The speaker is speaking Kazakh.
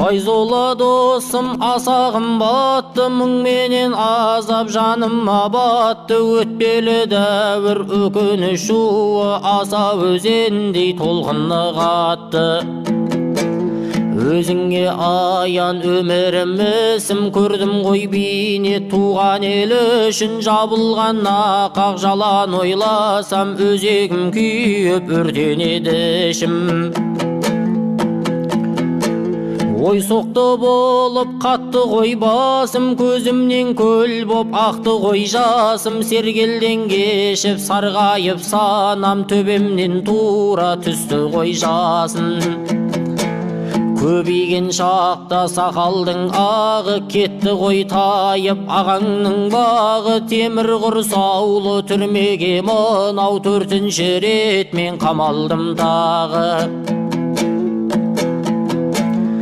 Айзола досым аса қымбатты, мұң менен азап жаныма батты. Өтпелі дәуір өкініш шуы, аса өзендей толқыны қатты. Өзіңе аян өмірімісім, көрдім ғой бейне туған ел үшін. Жабылған нақақ жалан ойласам, өзегім күйіп өртенеді ішім. Ой соқты болып қатты ғой басым, көзімнен көл боп ақты ғой жасым. Сергелден кешіп сарғайып санам, төбемнен тура түсті ғой жасын. Көбейген шақта сақалдың ағы, кетті ғой тайып ағаңның бағы. Темір құрсаулы түрмеге мынау 4-ші рет мен қамалдым тағы.